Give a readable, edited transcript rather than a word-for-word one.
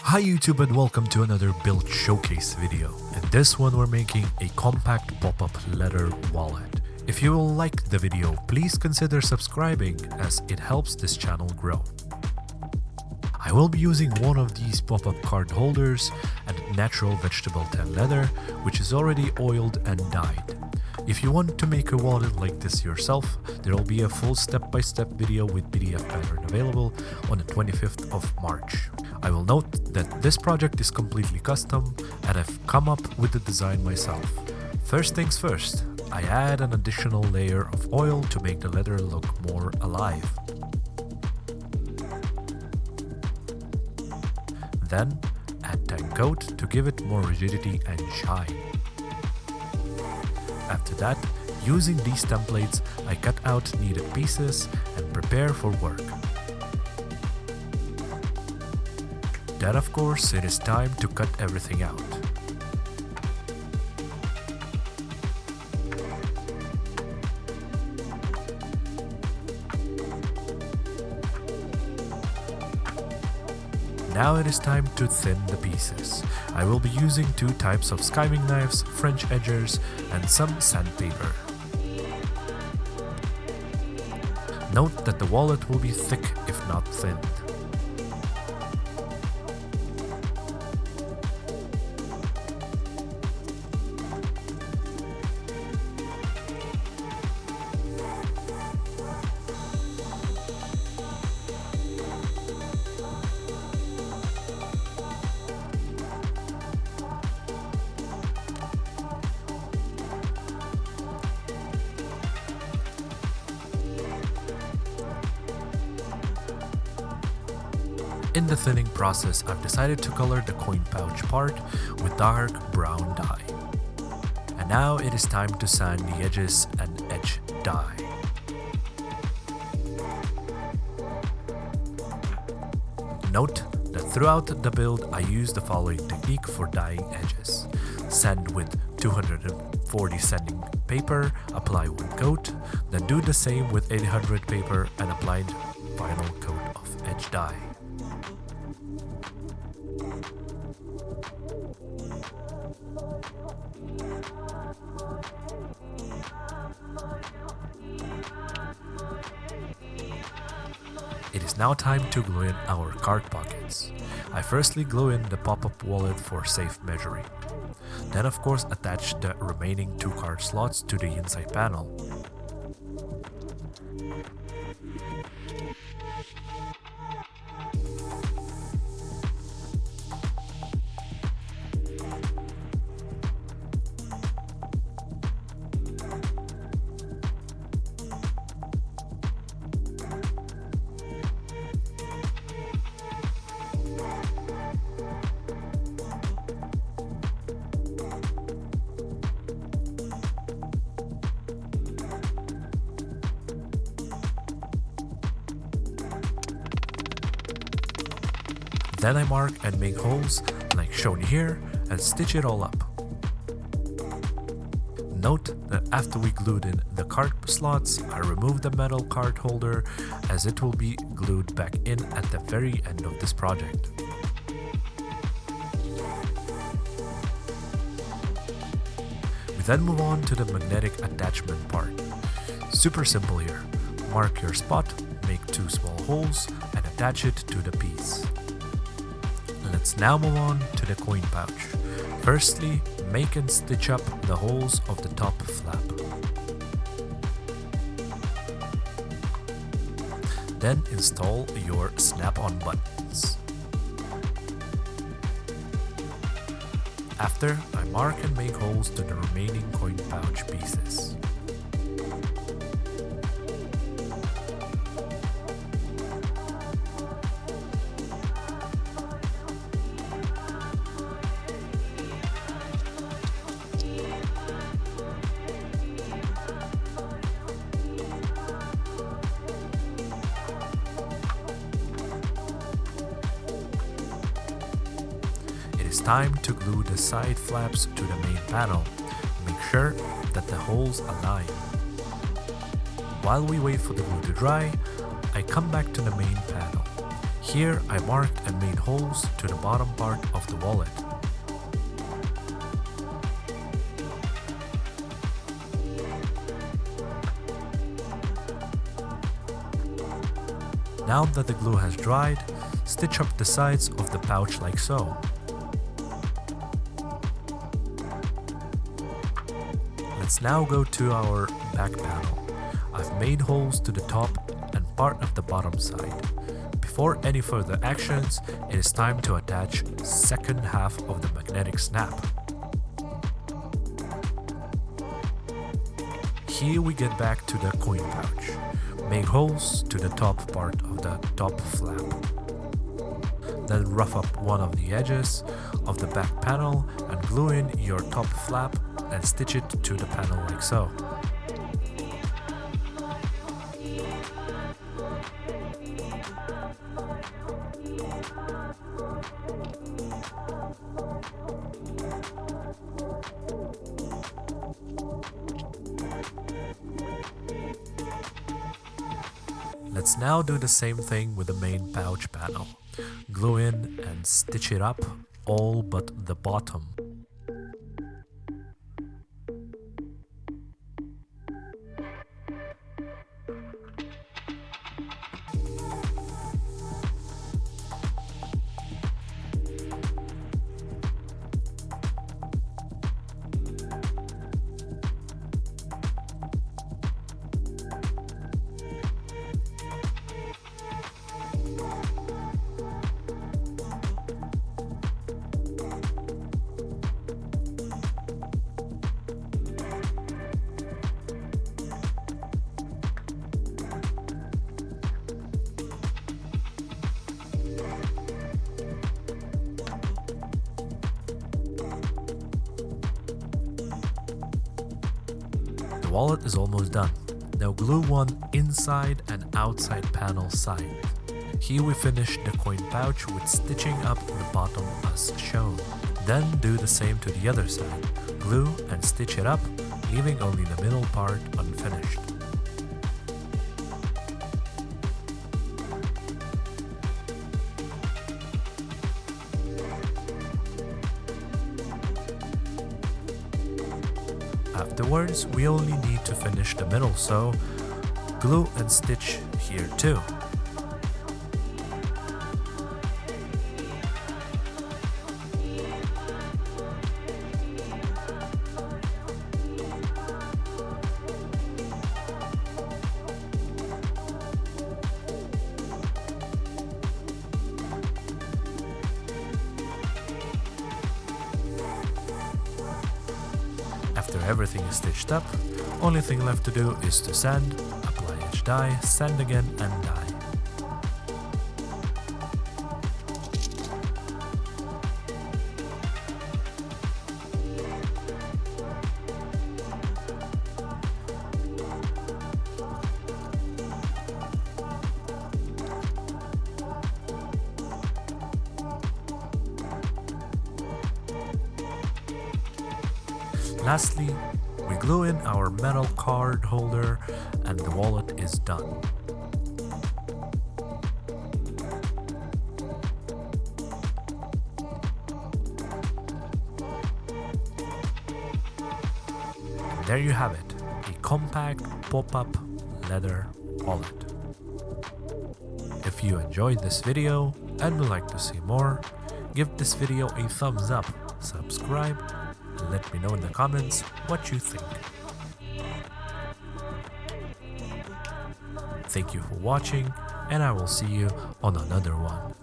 Hi YouTube and welcome to another build showcase video. In this one we're making a compact pop-up leather wallet. If you will like the video, please consider subscribing as it helps this channel grow. I will be using one of these pop-up card holders and natural vegetable tan leather, which is already oiled and dyed. If you want to make a wallet like this yourself, there will be a full step-by-step video with PDF pattern available on the 25th of March. I will note that this project is completely custom and I've come up with the design myself. First things first, I add an additional layer of oil to make the leather look more alive. Then add tan coat to give it more rigidity and shine. After that, using these templates, I cut out needed pieces and prepare for work. Then of course it is time to cut everything out. Now it is time to thin the pieces. I will be using two types of skiving knives, French edgers, and some sandpaper. Note that the wallet will be thick if not thinned. In the thinning process, I've decided to color the coin pouch part with dark brown dye. And now it is time to sand the edges and edge dye. Note that throughout the build I use the following technique for dyeing edges. Sand with 240 sanding paper, apply one coat, then do the same with 800 paper and apply the final coat of edge dye. It is now time to glue in our card pockets. I firstly glue in the pop-up wallet for safe measuring. Then of course attach the remaining two card slots to the inside panel. Then I mark and make holes like shown here and stitch it all up. Note that after we glued in the card slots, I remove the metal card holder as it will be glued back in at the very end of this project. We then move on to the magnetic attachment part. Super simple here. Mark your spot, make two small holes and attach it to the piece. Let's now move on to the coin pouch. Firstly, make and stitch up the holes of the top flap. Then install your snap-on buttons. After, I mark and make holes to the remaining coin pouch pieces. It's time to glue the side flaps to the main panel. Make sure that the holes align. While we wait for the glue to dry, I come back to the main panel. Here I marked and made holes to the bottom part of the wallet. Now that the glue has dried, stitch up the sides of the pouch like so. Let's now go to our back panel. I've made holes to the top and part of the bottom side. Before any further actions, it is time to attach second half of the magnetic snap. Here we get back to the coin pouch. Make holes to the top part of the top flap. Then rough up one of the edges of the back panel and glue in your top flap and stitch it to the panel like so. Let's now do the same thing with the main pouch panel. Glue in and stitch it up, all but the bottom. The wallet is almost done. Now glue one inside and outside panel side. Here we finish the coin pouch with stitching up the bottom as shown. Then do the same to the other side. Glue and stitch it up, leaving only the middle part unfinished. Afterwards, we only need to finish the middle, so glue and stitch here too. After everything is stitched up, only thing left to do is to sand, apply edge dye, sand again and dye. Lastly, we glue in our metal card holder and the wallet is done. And there you have it, a compact pop-up leather wallet. If you enjoyed this video and would like to see more, give this video a thumbs up, subscribe, and let me know in the comments what you think. Thank you for watching, and I will see you on another one.